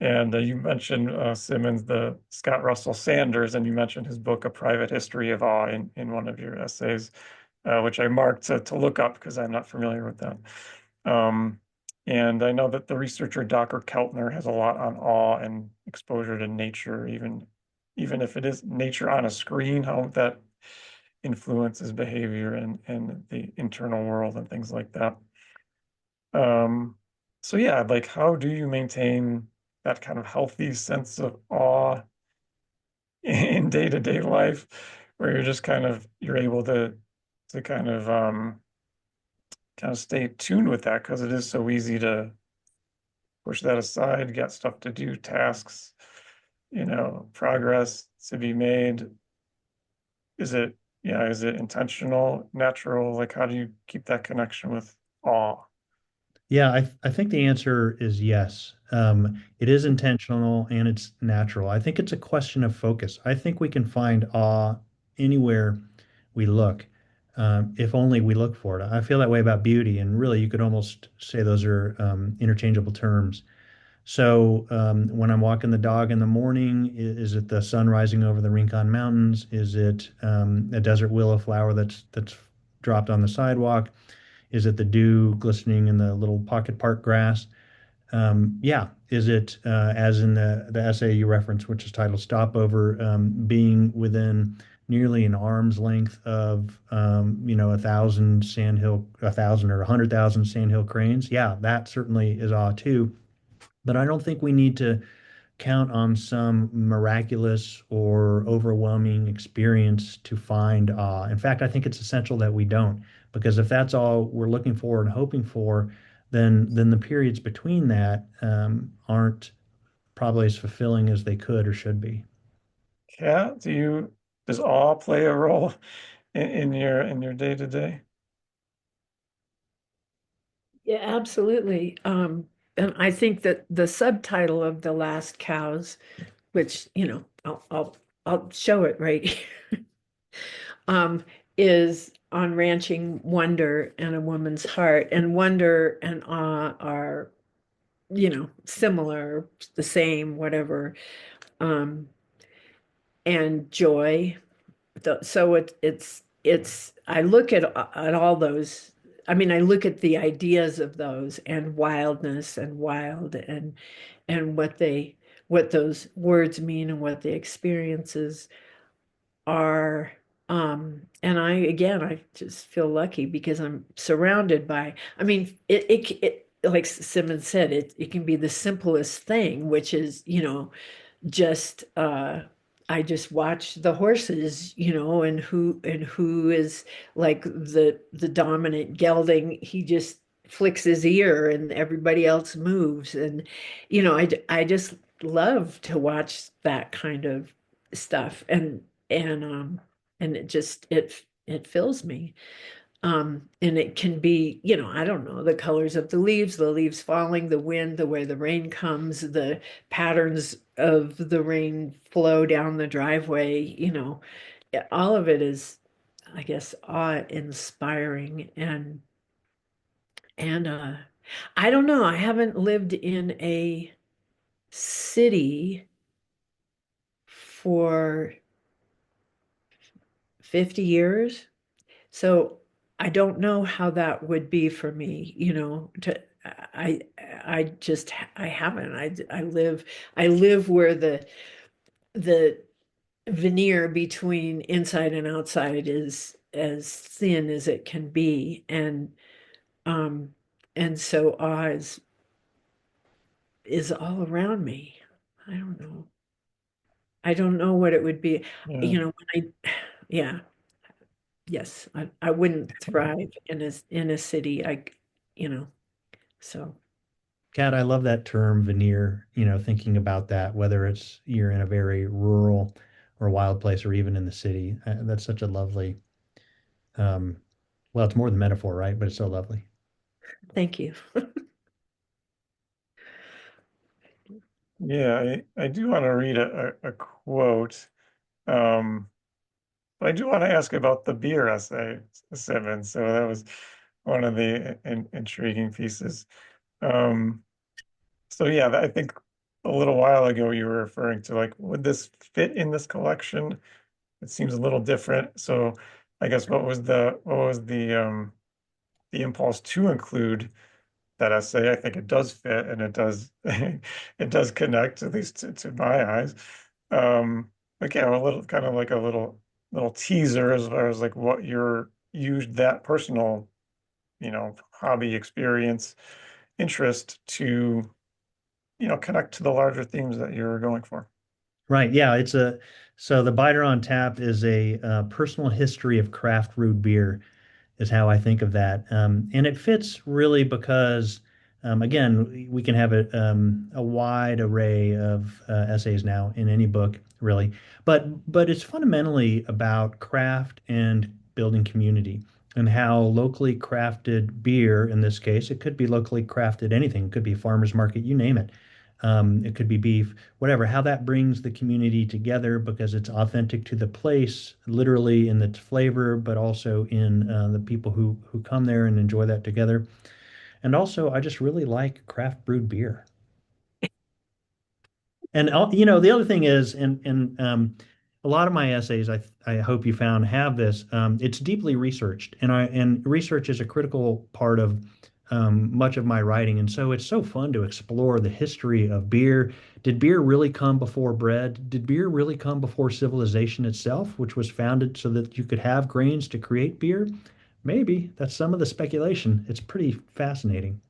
And you mentioned Simmons, the Scott Russell Sanders, and you mentioned his book, A Private History of Awe, in one of your essays, which I marked to look up because I'm not familiar with that. Um, and I know that the researcher Dr. Keltner has a lot on awe and exposure to nature, even if it is nature on a screen, how that influences behavior and the internal world and things like that. Um, so yeah, like how do you maintain that kind of healthy sense of awe in day-to-day life where you're just you're able to kind of stay tuned with that because it is so easy to push that aside, get stuff to do, tasks, progress to be made. Is it, yeah, is it intentional, natural? Like, how do you keep that connection with awe? Yeah, I think the answer is yes. It is intentional and it's natural. I think it's a question of focus. I think we can find awe anywhere we look, if only we look for it. I feel that way about beauty, and really, you could almost say those are interchangeable terms. So, when I'm walking the dog in the morning, is it the sun rising over the Rincon Mountains? Is it a desert willow flower that's dropped on the sidewalk? Is it the dew glistening in the little pocket park grass? Yeah. Is it, as in the essay you referenced, which is titled Stopover, being within nearly an arm's length of, 1,000 or 100,000 sandhill cranes? Yeah, that certainly is awe too. But I don't think we need to count on some miraculous or overwhelming experience to find awe. In fact, I think it's essential that we don't, because if that's all we're looking for and hoping for, then the periods between that aren't probably as fulfilling as they could or should be. Yeah, does awe play a role in your day to day? Yeah, absolutely. And I think that the subtitle of The Last Cows, which, I'll show it right here, is on ranching wonder and a woman's heart. And wonder and awe are, similar, the same, whatever. Um, and joy. So I look at all those. I mean, I look at the ideas of those and wildness and wild and what those words mean and what the experiences are. And I just feel lucky because I'm surrounded by, I mean, like Simmons said, it can be the simplest thing, which is, just I just watch the horses, and who is like the dominant gelding. He just flicks his ear and everybody else moves. And I just love to watch that kind of stuff. And it fills me. And it can be, I don't know, the colors of the leaves falling, the wind, the way the rain comes, the patterns of the rain flow down the driveway, all of it is, I guess, awe-inspiring. And I don't know, I haven't lived in a city for 50 years. So I don't know how that would be for me, I I just I haven't. I live where the veneer between inside and outside is as thin as it can be. Um and so awe is all around me. I don't know. I don't know what it would be. Yeah. When yeah, yes, I wouldn't thrive in a city. You know, so Kat, I love that term veneer, thinking about that, whether it's you're in a very rural or wild place or even in the city. That's such a lovely, um, well, it's more than metaphor, right? But it's so lovely. thank you. Yeah, I do want to read a quote. Um, but I do want to ask about the beer essay, Simmons. So that was one of the intriguing pieces. Um, so yeah, I think a little while ago you were referring to like, would this fit in this collection? It seems a little different. So I guess what was the impulse to include that essay? I think it does fit and it does it does connect, at least to my eyes. Like yeah, a little kind of like a little teaser as far as like what your used that personal, hobby experience interest to, connect to the larger themes that you're going for. Right. Yeah. So the Biter on Tap is a personal history of craft brewed beer, is how I think of that. And it fits really because, again, we can have a wide array of essays now in any book, really. But it's fundamentally about craft and building community and how locally crafted beer, in this case, it could be locally crafted anything, it could be a farmer's market, you name it. It could be beef, whatever, how that brings the community together because it's authentic to the place, literally in its flavor, but also in the people who come there and enjoy that together. And also, I just really like craft brewed beer. And the other thing is, and a lot of my essays, I hope you found have this. It's deeply researched, and research is a critical part of much of my writing. And so it's so fun to explore the history of beer. Did beer really come before bread? Did beer really come before civilization itself, which was founded so that you could have grains to create beer? Maybe that's some of the speculation. It's pretty fascinating.